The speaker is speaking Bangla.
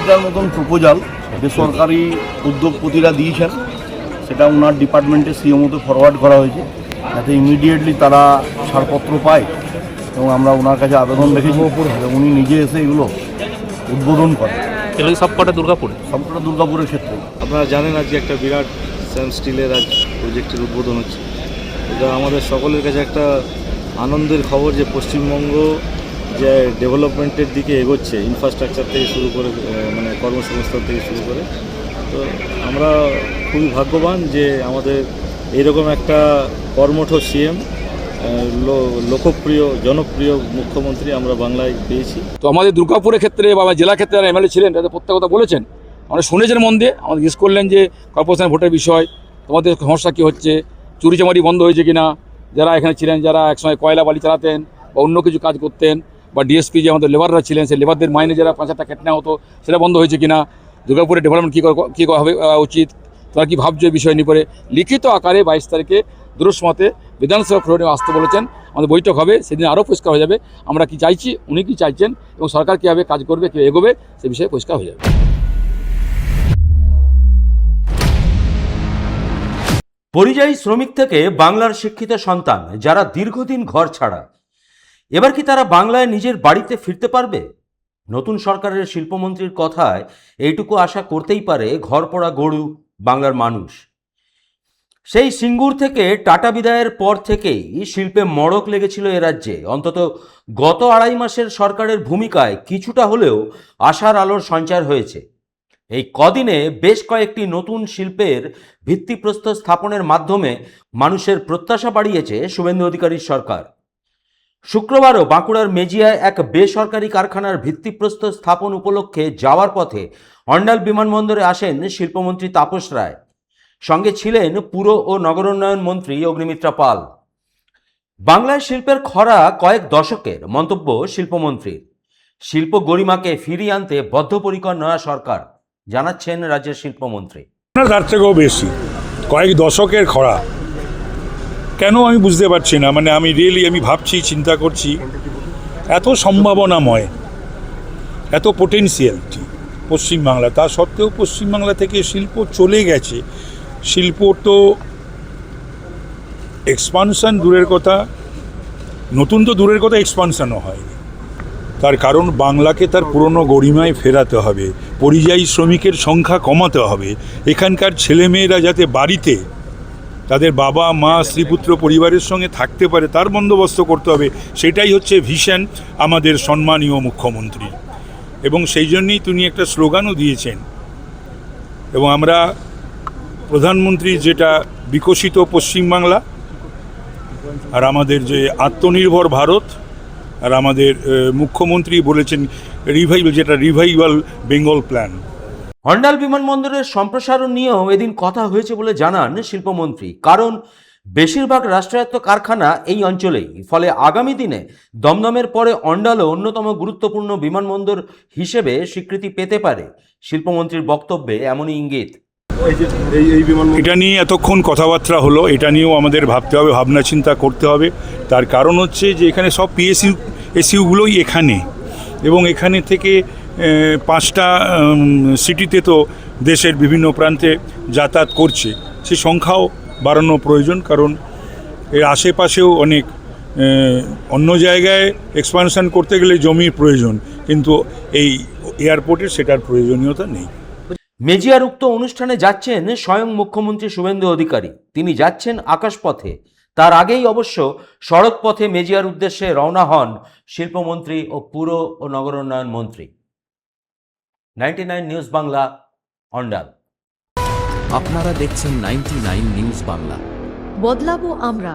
কোটিটার মতন প্রপোজাল বেসরকারি উদ্যোগপতিরা দিয়েছেন, সেটা ওনার ডিপার্টমেন্টে সিএমওতে ফরওয়ার্ড করা হয়েছে যাতে ইমিডিয়েটলি তারা ছাড়পত্র পায়, এবং আমরা ওনার কাছে আবেদন রেখেছি উনি নিজে এসে এগুলো উদ্বোধন করেন। এগুলো সবকটা দুর্গাপুরে, সবকটা দুর্গাপুরের ক্ষেত্রে। আপনারা জানেন আজকে একটা বিরাট স্যাম স্টিলের আজ প্রজেক্টের উদ্বোধন হচ্ছে। এটা আমাদের সকলের কাছে একটা আনন্দের খবর যে পশ্চিমবঙ্গ যে ডেভেলপমেন্টের দিকে এগোচ্ছে, ইনফ্রাস্ট্রাকচার থেকে শুরু করে মানে কর্মসংস্থান থেকে শুরু করে। তো আমরা খুবই ভাগ্যবান যে আমাদের এইরকম একটা কর্মঠ সিএম, লোকপ্রিয় জনপ্রিয় মুখ্যমন্ত্রী আমরা বাংলায় পেয়েছি। তো আমাদের দুর্গাপুরের ক্ষেত্রে বা জেলা ক্ষেত্রে যারা এমএলএ ছিলেন তাদের প্রত্যেক কথা বলেছেন, আমরা শুনেছেন মন দিয়ে। আমাদের জিজ্ঞেস করলেন যে কর্পোরেশন ভোটের বিষয়, তোমাদের সমস্যা কী হচ্ছে, চুরি চামারি বন্ধ হয়েছে কিনা, যারা এখানে ছিলেন যারা একসময় কয়লা বালি চালাতেন বা অন্য কিছু কাজ করতেন, বা ডিএসপি যে আমাদের লেবাররা ছিলেন সেই লেবারদের মাইনে যারা 5,000 টাকা কেটে নেওয়া হতো সেটা বন্ধ হয়েছে কিনা, দুর্গাপুরের ডেভেলপমেন্ট কী হবে উচিত, তোমরা কী ভাবছো এই বিষয় নিয়ে করে লিখিত আকারে 22 তারিখে দুরুসমতে বিধানসভা ফ্লোরে আসতে বলেছেন। আমাদের বৈঠক হবে, সেদিন আরও পরিষ্কার হয়ে যাবে আমরা কি চাইছি, উনি কী চাইছেন এবং সরকার কীভাবে কাজ করবে, কী এগোবে সে বিষয়ে পরিষ্কার হয়ে যাবে। পরিযায়ী শ্রমিক থেকে বাংলার শিক্ষিত সন্তান যারা দীর্ঘদিন ঘর ছাড়া, এবার কি তারা বাংলায় নিজের বাড়িতে ফিরতে পারবে? নতুন সরকারের শিল্পমন্ত্রীর কথায় এইটুকু আশা করতেই পারে ঘর পড়া গরু বাংলার মানুষ। সেই সিঙ্গুর থেকে টাটা বিদায়ের পর থেকেই শিল্পে মড়ক লেগেছিল এ রাজ্যে। অন্তত গত 2.5 মাসের সরকারের ভূমিকায় কিছুটা হলেও আশার আলোর সঞ্চার হয়েছে। এই কদিনে বেশ কয়েকটি নতুন শিল্পের ভিত্তিপ্রস্তর স্থাপনের মাধ্যমে মানুষের প্রত্যাশা বাড়িয়েছে শুভেন্দু অধিকারীর সরকার। শুক্রবারও বাঁকুড়ার মেজিয়ায় এক বেসরকারি কারখানার ভিত্তিপ্রস্তর স্থাপন উপলক্ষে যাওয়ার পথে অন্ডাল বিমানবন্দরে আসেন শিল্পমন্ত্রী তাপস রায়। সঙ্গে ছিলেন পুর ও নগরোন্নয়ন মন্ত্রী অগ্নিমিত্রা পাল। বাংলায় শিল্পের খরা কয়েক দশকের, মন্তব্য শিল্পমন্ত্রীর। শিল্প গরিমাকে ফিরিয়ে আনতে বদ্ধপরিকর নয়া সরকার, জানাচ্ছেন রাজ্যের শিল্পমন্ত্রী। তার থেকেও বেশি, কয়েক দশকের খরা কেন আমি বুঝতে পারছি না। মানে আমি ভাবছি, চিন্তা করছি, এত সম্ভাবনাময়, এত পোটেনশিয়ালিটি পশ্চিমবাংলা, তা সত্ত্বেও পশ্চিমবাংলা থেকে শিল্প চলে গেছে। শিল্প তো এক্সপানশন দূরের কথা, নতুন তো দূরের কথা, এক্সপানশনও হয়নি। তার কারণ বাংলাকে তার পুরনো গরিমায় ফেরাতে হবে, পরিযায়ী শ্রমিকের সংখ্যা কমাতে হবে, এখানকার ছেলেমেয়েরা যাতে বাড়িতে তাদের বাবা মা স্ত্রীপুত্র পরিবারের সঙ্গে থাকতে পারে তার বন্দোবস্ত করতে হবে। সেটাই হচ্ছে ভিশন আমাদের সম্মানীয় মুখ্যমন্ত্রী, এবং সেই জন্যই তিনি একটা স্লোগানও দিয়েছেন। এবং আমরা প্রধানমন্ত্রী যেটা বিকশিত পশ্চিমবাংলা, আর আমাদের যে আত্মনির্ভর ভারত, আর আমাদের মুখ্যমন্ত্রী বলেছেন রিভাইভাল বেঙ্গল প্ল্যান। অন্ডাল বিমানবন্দরের সম্প্রসারণ নিয়েও এদিন কথা হয়েছে বলে জানান শিল্পমন্ত্রী। কারণ বেশিরভাগ রাষ্ট্রায়ত্ত কারখানা এই অঞ্চলেই, ফলে আগামী দিনে দমদমের পরে অন্ডালও অন্যতম গুরুত্বপূর্ণ বিমানবন্দর হিসেবে স্বীকৃতি পেতে পারে। শিল্পমন্ত্রীর বক্তব্যে এমনই ইঙ্গিত। এটা নিয়ে এতক্ষণ কথাবার্তা হলো, এটা নিয়েও আমাদের ভাবতে হবে, ভাবনা চিন্তা করতে হবে। তার কারণ হচ্ছে যে এখানে সব এসইউগুলোই এখানে, এবং এখানে থেকে 5টা সিটিতে তো দেশের বিভিন্ন প্রান্তে যাতায়াত করছে, সে সংখ্যাও বাড়ানো প্রয়োজন। কারণ এর আশেপাশেও অনেক অন্য জায়গায় এক্সপানশন করতে গেলে জমির প্রয়োজন, কিন্তু এই এয়ারপোর্টের সেটার প্রয়োজনীয়তা নেই। মেজিয়ার উক্ত অনুষ্ঠানে যাচ্ছেন স্বয়ং মুখ্যমন্ত্রী শুভেন্দু অধিকারী। তিনি যাচ্ছেন আকাশপথে, তার আগেই অবশ্য সড়ক পথে মেজিয়ার উদ্দেশ্যে রওনা হন শিল্পমন্ত্রী ও পুর ও নগরোন্নয়ন মন্ত্রী। 99 নিউজ বাংলা, অন্ডাল। আপনারা দেখছেন 99 নিউজ বাংলা। বদলাবো আমরা।